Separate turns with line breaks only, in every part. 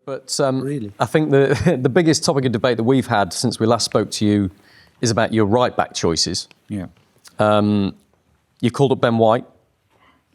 But I think the biggest topic of debate that we've had since we last spoke to you is about your right-back choices.
Yeah.
You called up Ben White,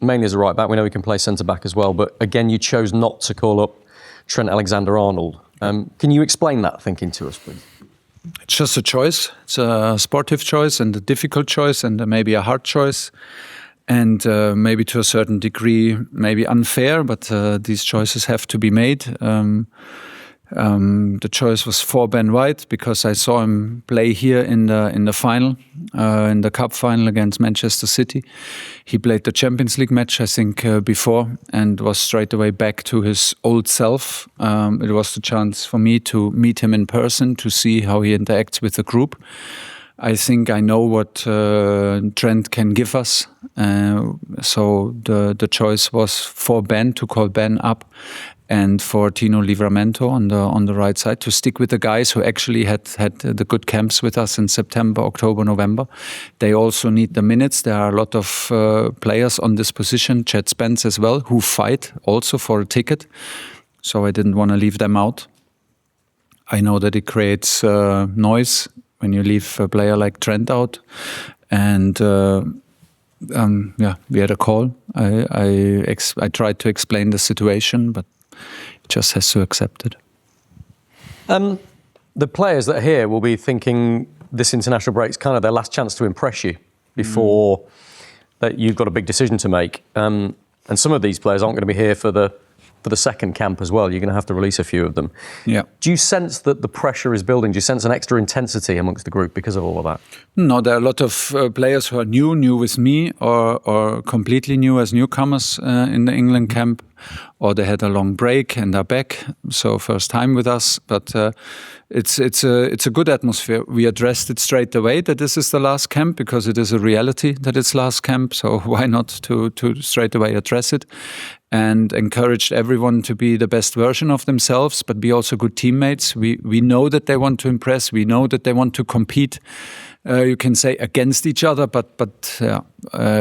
mainly as a right-back. We know he can play centre-back as well. But again, you chose not to call up Trent Alexander-Arnold. Can you explain that thinking to us, please?
It's just a choice. It's a sportive choice and a difficult choice and maybe a hard choice. And maybe to a certain degree, maybe unfair, but these choices have to be made. The choice was for Ben White because I saw him play here in the final, in the cup final against Manchester City. He played the Champions League match, I think, before, and was straight away back to his old self. It was the chance for me to meet him in person, to see how he interacts with the group. I think I know what Trent can give us. So the choice was for Ben, to call Ben up, and for Tino Livramento on the right side to stick with the guys who actually had the good camps with us in September, October, November. They also need the minutes. There are a lot of players on this position, Chad Spence as well, who fight also for a ticket. So I didn't want to leave them out. I know that it creates noise when you leave a player like Trent out. And we had a call. I tried to explain the situation, but it just has to accept it.
The players that are here will be thinking this international break is kind of their last chance to impress you before that you've got a big decision to make. And some of these players aren't going to be here for the second camp as well. You're going to have to release a few of them.
Yeah.
Do you sense that the pressure is building? Do you sense an extra intensity amongst the group because of all of that?
No, there are a lot of players who are new with me or completely new as newcomers in the England camp, or they had a long break and are back, so first time with us. But it's a good atmosphere. We addressed it straight away that this is the last camp because it is a reality that it's last camp. So why not to straight away address it? And encouraged everyone to be the best version of themselves, but be also good teammates. We know that they want to impress. We know that they want to compete. You can say against each other, but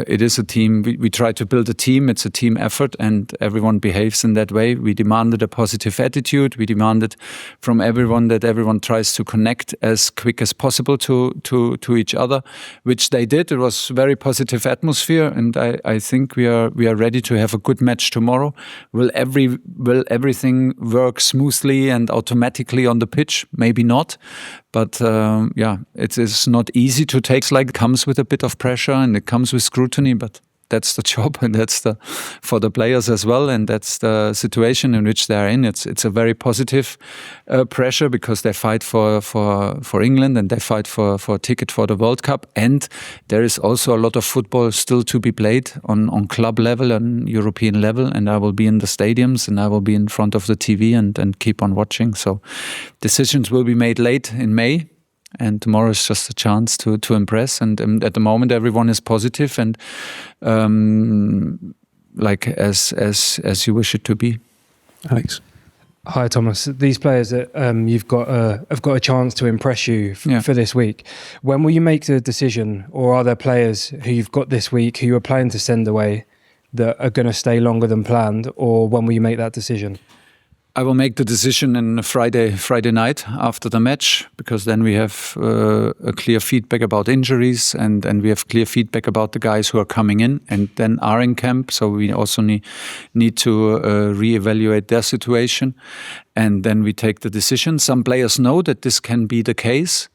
it is a team. We try to build a team. It's a team effort, and everyone behaves in that way. We demanded a positive attitude. We demanded from everyone that everyone tries to connect as quick as possible to each other, which they did. It was a very positive atmosphere, and I think we are ready to have a good match tomorrow. Will everything work smoothly and automatically on the pitch? Maybe not. But it is not easy to take. It comes with a bit of pressure and it comes with scrutiny, but that's the job and that's for the players as well, and that's the situation in which they are in. It's a very positive pressure because they fight for England and they fight for a ticket for the World Cup, and there is also a lot of football still to be played on club level and European level, and I will be in the stadiums and I will be in front of the TV and keep on watching. So decisions will be made late in May. And tomorrow is just a chance to impress. And at the moment, everyone is positive and as you wish it to be.
Alex. Hi, Thomas. These players that you've got have got a chance to impress you for this week. When will you make the decision, or are there players who you've got this week who you are planning to send away that are going to stay longer than planned, or when will you make that decision?
I will make the decision on Friday night after the match, because then we have a clear feedback about injuries and we have clear feedback about the guys who are coming in and then are in camp. So we also need to reevaluate their situation, and then we take the decision. Some players know that this can be the case,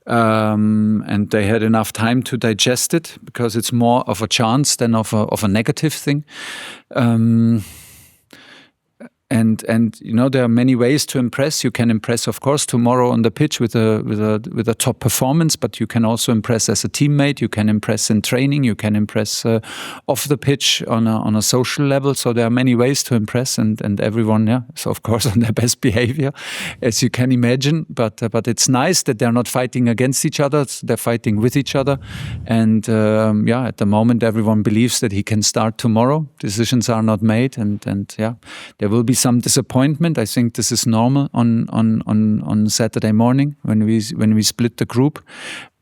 and they had enough time to digest it because it's more of a chance than of a negative thing. And you know, there are many ways to impress. You can impress, of course, tomorrow on the pitch with a top performance, but you can also impress as a teammate. You can impress in training. You can impress off the pitch on a social level. So there are many ways to impress, and everyone, is of course on their best behavior, as you can imagine. But it's nice that they're not fighting against each other. They're fighting with each other. And at the moment, everyone believes that he can start tomorrow. Decisions are not made, and there will be some disappointment. I think this is normal on Saturday morning when we split the group.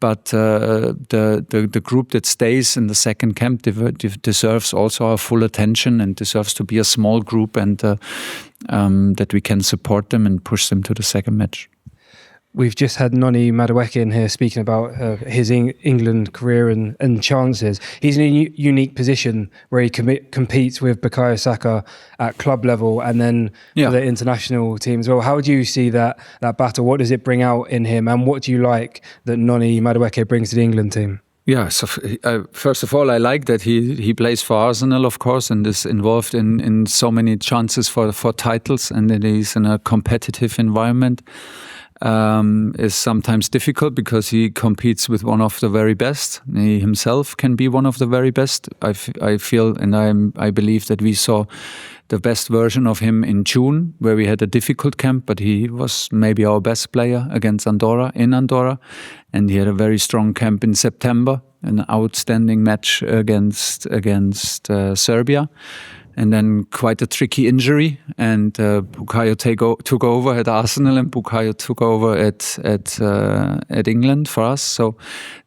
But the group that stays in the second camp deserves also our full attention and deserves to be a small group, and that we can support them and push them to the second match.
We've just had Noni Madueke in here speaking about his England career and chances. He's in a unique position where he competes with Bukayo Saka at club level and then for the international team as well. How do you see that battle? What does it bring out in him? And what do you like that Noni Madueke brings to the England team?
Yeah, so first of all, I like that he plays for Arsenal, of course, and is involved in so many chances for titles, and that he's in a competitive environment. Is sometimes difficult because he competes with one of the very best. He himself can be one of the very best. I feel and I believe that we saw the best version of him in June, where we had a difficult camp, but he was maybe our best player against Andorra, and he had a very strong camp in September, an outstanding match against Serbia. And then quite a tricky injury, and Bukayo took over at Arsenal, and Bukayo took over at England for us. So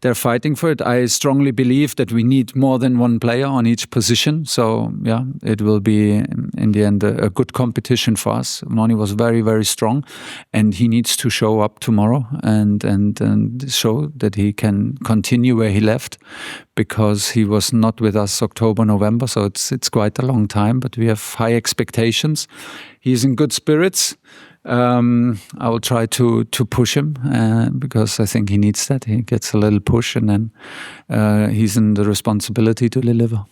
they're fighting for it. I strongly believe that we need more than one player on each position. So yeah, it will be in the end a good competition for us. Noni was very, very strong, and he needs to show up tomorrow and show that he can continue where he left, because he was not with us October, November, so it's quite a long time, but we have high expectations. He's in good spirits. I will try to push him because I think he needs that. He gets a little push, and then he's in the responsibility to deliver.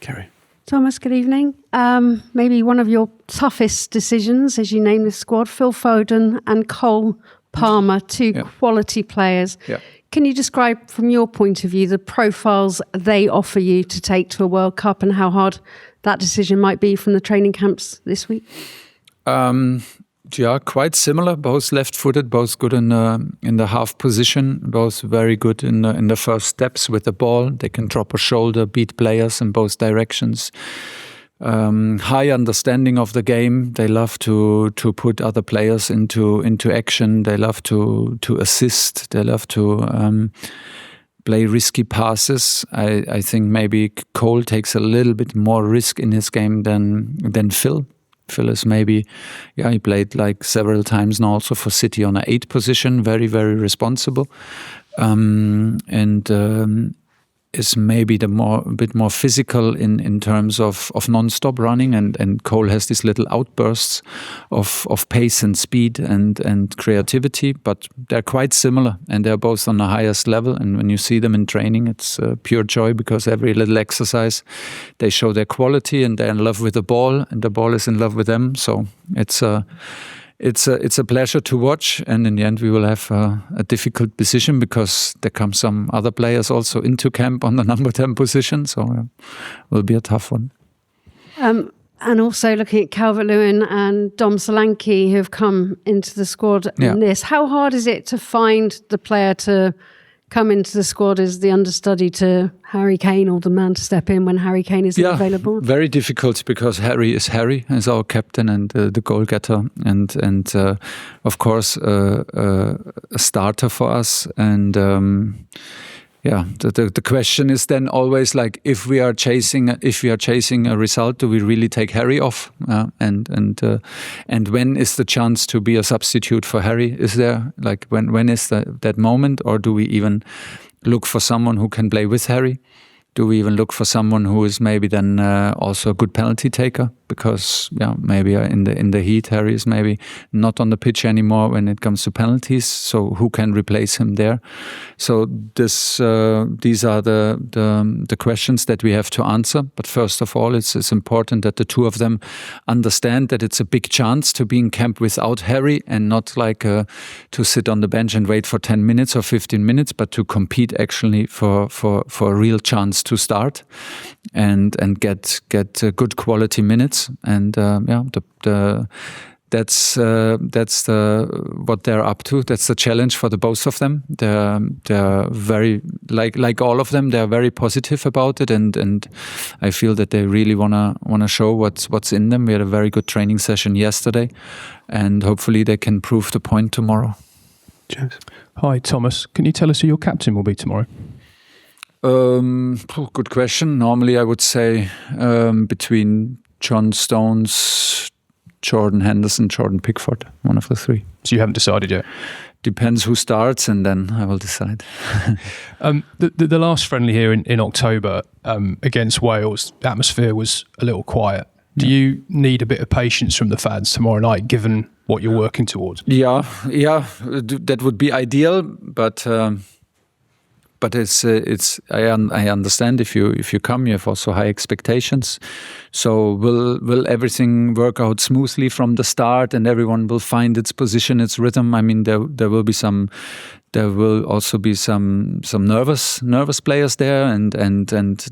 Kerry.
Thomas, good evening. Maybe one of your toughest decisions as you name the squad, Phil Foden and Cole Palmer, two quality players.
Yeah.
Can you describe from your point of view the profiles they offer you to take to a World Cup and how hard that decision might be from the training camps this week?
Quite similar. Both left-footed, both good in the half position, both very good in the first steps with the ball. They can drop a shoulder, beat players in both directions. High understanding of the game. They love to put other players into action. They love to assist. They love to play risky passes. I think maybe Cole takes a little bit more risk in his game than Phil. Phil is maybe, he played like several times now also for City on an 8 position, very, very responsible. Is maybe a bit more physical in terms of non-stop running, and Cole has these little outbursts of pace and speed and creativity, but they're quite similar, and they're both on the highest level. And when you see them in training, it's pure joy, because every little exercise they show their quality, and they're in love with the ball, and the ball is in love with them. So it's a pleasure to watch, and in the end we will have a difficult decision, because there come some other players also into camp on the number 10 position, so it will be a tough one.
And also looking at Calvert-Lewin and Dom Solanke, who have come into the squad in this. How hard is it to find the player to come into the squad as the understudy to Harry Kane, or the man to step in when Harry Kane is available?
Very difficult, because Harry is our captain and the goal getter, and of course a starter for us. And the question is then always like, if we are chasing a result, do we really take Harry off? And when is the chance to be a substitute for Harry? Is there, like, when is that moment, or do we even look for someone who can play with Harry? Do we even look for someone who is maybe then also a good penalty taker? Because maybe in the heat, Harry is maybe not on the pitch anymore when it comes to penalties. So who can replace him there? So these are the questions that we have to answer. But first of all, it's important that the two of them understand that it's a big chance to be in camp without Harry, and not like to sit on the bench and wait for 10 minutes or 15 minutes, but to compete actually for a real chance to start and get good quality minutes. And the that's what they're up to. That's the challenge for the both of them. They're very like all of them. They're very positive about it, and I feel that they really wanna show what's in them. We had a very good training session yesterday, and hopefully they can prove the point tomorrow.
James. Hi, Thomas. Can you tell us who your captain will be tomorrow?
Good question. Normally, I would say between John Stones, Jordan Henderson, Jordan Pickford, one of the three.
So you haven't decided yet?
Depends who starts, and then I will decide.
The last friendly here in October against Wales, the atmosphere was a little quiet. Do you need a bit of patience from the fans tomorrow night, given what you're working towards?
Yeah, that would be ideal, but I understand if you come, you have also high expectations. So will everything work out smoothly from the start, and everyone will find its position, its rhythm? I mean, there will also be some nervous players there, and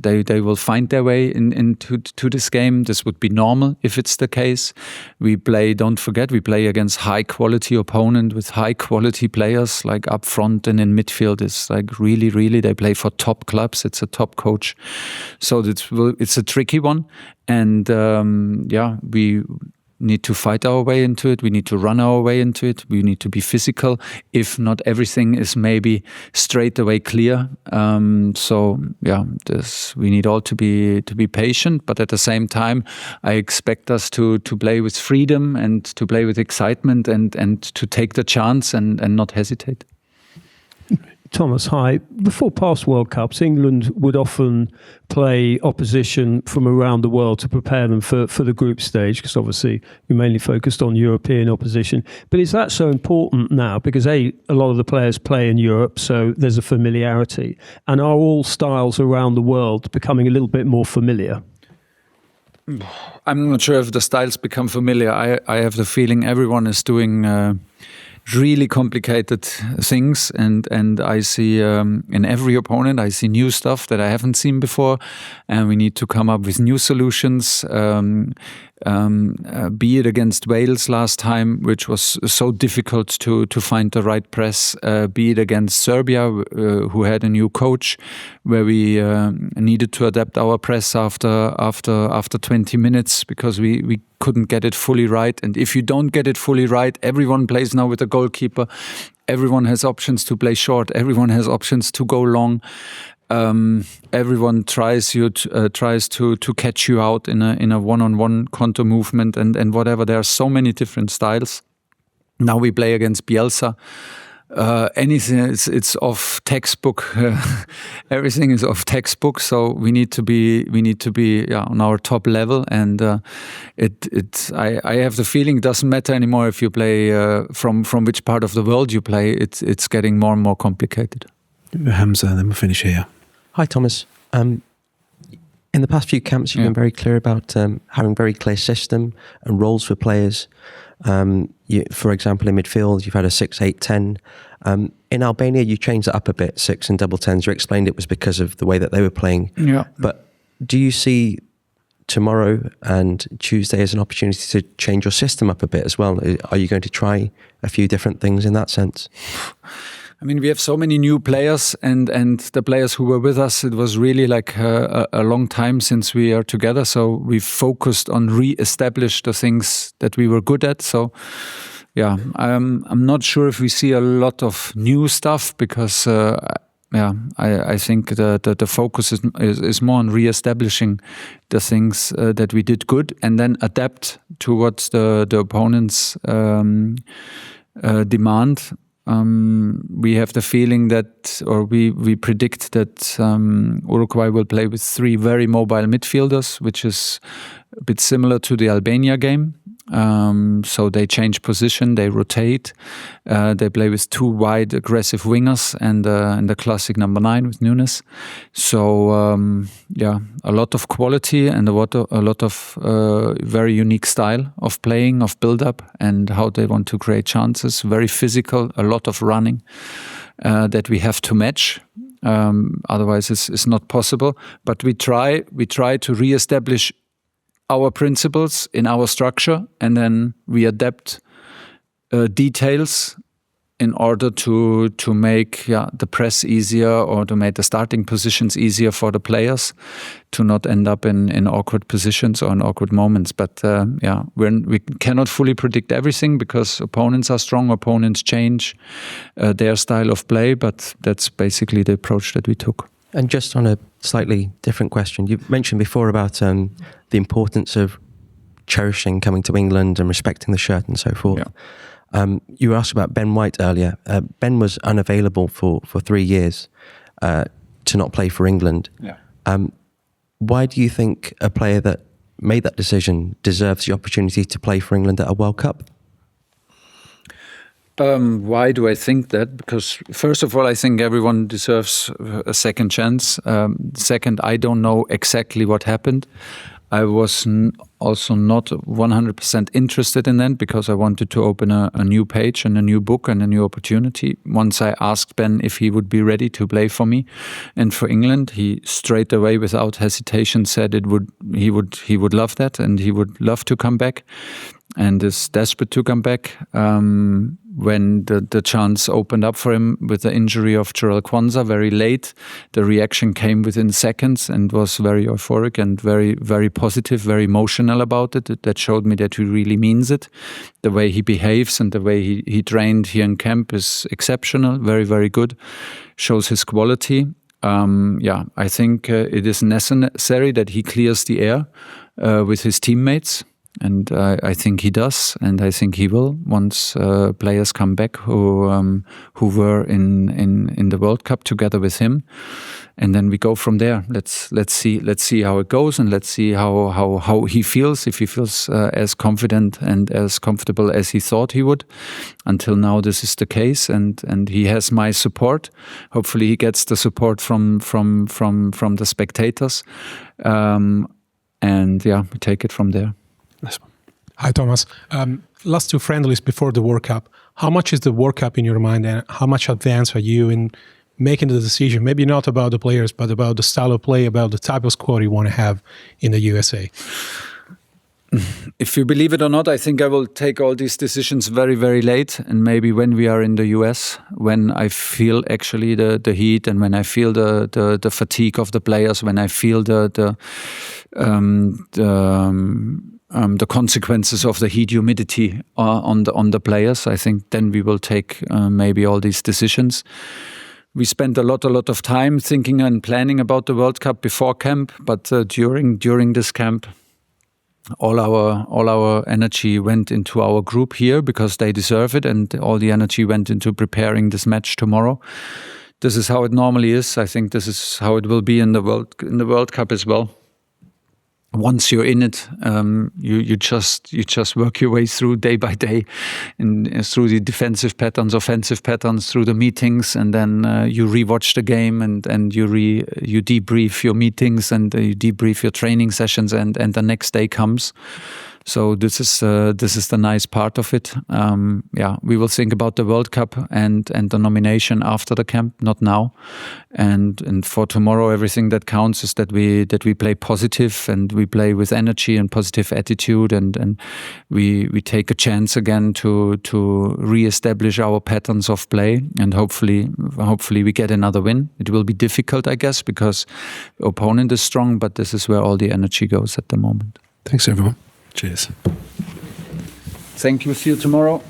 they will find their way into this game. This would be normal if it's the case. Don't forget, we play against high quality opponent with high quality players, like up front and in midfield. It's like really they play for top clubs. It's a top coach, so it's a tricky one, and we need to fight our way into it. We need to run our way into it. We need to be physical. If not everything is maybe straight away clear. We need all to be patient. But at the same time, I expect us to play with freedom and to play with excitement and to take the chance and not hesitate.
Thomas, hi. Before past World Cups, England would often play opposition from around the world to prepare them for the group stage, because obviously we mainly focused on European opposition. But is that so important now? Because a lot of the players play in Europe, so there's a familiarity. And are all styles around the world becoming a little bit more familiar?
I'm not sure if the styles become familiar. I have the feeling everyone is doing really complicated things, and I see in every opponent I see new stuff that I haven't seen before, and we need to come up with new solutions. Be it against Wales last time, which was so difficult to find the right press. Be it against Serbia, who had a new coach, where we needed to adapt our press after 20 minutes because we couldn't get it fully right. And if you don't get it fully right, everyone plays now with a goalkeeper. Everyone has options to play short. Everyone has options to go long. Everyone tries to catch you out in a one-on-one counter movement and whatever. There are so many different styles. Now we play against Bielsa. Anything it's off textbook. Everything is off textbook. So we need to be on our top level. And I have the feeling it doesn't matter anymore if you play from which part of the world you play. It's getting more and more complicated.
Hamza, then we'll finish here.
Hi, Thomas. In the past few camps, you've been very clear about having very clear system and roles for players. For example, in midfield, you've had a 6-8-10. In Albania, you changed it up a bit, 6 and double 10s. You explained it was because of the way that they were playing.
Yeah.
But do you see tomorrow and Tuesday as an opportunity to change your system up a bit as well? Are you going to try a few different things in that sense?
I mean, we have so many new players, and the players who were with us, it was really like a long time since we are together. So we focused on re-establish the things that we were good at. So yeah, I'm not sure if we see a lot of new stuff because I think the focus is more on re-establishing the things that we did good, and then adapt to what the opponents demand. We have the feeling that, or we predict that Uruguay will play with 3 very mobile midfielders, which is a bit similar to the Albania game. So they change position, they rotate, they play with 2 wide aggressive wingers and the classic number 9 with Nunes. So a lot of quality and a lot of very unique style of playing, of build-up, and how they want to create chances. Very physical, a lot of running that we have to match. Otherwise, it's not possible. But we try to re-establish our principles in our structure, and then we adapt details in order to make the press easier, or to make the starting positions easier for the players to not end up in awkward positions or in awkward moments. But we cannot fully predict everything, because opponents are strong, opponents change their style of play, but that's basically the approach that we took.
And just on a slightly different question, you mentioned before about the importance of cherishing coming to England and respecting the shirt and so forth.
Yeah.
You were asked about Ben White earlier. Ben was unavailable for 3 years to not play for England.
Yeah.
Why do you think a player that made that decision deserves the opportunity to play for England at a World Cup?
Why do I think that? Because first of all, I think everyone deserves a second chance. Second, I don't know exactly what happened. I was also not 100% interested in that, because I wanted to open a new page and a new book and a new opportunity. Once I asked Ben if he would be ready to play for me and for England, he straight away, without hesitation, said he would love that, and he would love to come back, and is desperate to come back. When the chance opened up for him with the injury of Jarell Quansah very late, the reaction came within seconds and was very euphoric and very, very positive, very emotional about it. That showed me that he really means it. The way he behaves and the way he trained here in camp is exceptional, very, very good, shows his quality. I think it is necessary that he clears the air with his teammates. And I think he does, and I think he will, once players come back who were in the World Cup together with him, and then we go from there. Let's see how it goes, and let's see how he feels. If he feels as confident and as comfortable as he thought he would. Until now, this is the case, and he has my support. Hopefully, he gets the support from the spectators, and we take it from there.
Hi, Thomas. Last 2 friendlies before the World Cup. How much is the World Cup in your mind, and how much advanced are you in making the decision? Maybe not about the players, but about the style of play, about the type of squad you want to have in the USA.
If you believe it or not, I think I will take all these decisions very, very late, and maybe when we are in the US, when I feel actually the heat, and when I feel the fatigue of the players, when I feel the consequences of the heat, humidity on the players. I think then we will take maybe all these decisions. We spent a lot of time thinking and planning about the World Cup before camp, but during this camp, all our energy went into our group here, because they deserve it, and all the energy went into preparing this match tomorrow. This is how it normally is. I think this is how it will be in the World Cup as well. Once you're in it, you just work your way through day by day, and through the defensive patterns, offensive patterns, through the meetings, and then you rewatch the game, and you debrief your meetings, and you debrief your training sessions, and the next day comes. So this is the nice part of it. We will think about the World Cup and the nomination after the camp, not now. And for tomorrow, everything that counts is that we play positive, and we play with energy and positive attitude, and we take a chance again to reestablish our patterns of play, and hopefully we get another win. It will be difficult, I guess, because the opponent is strong, but this is where all the energy goes at the moment.
Thanks, everyone. Cheers.
Thank you. See you tomorrow.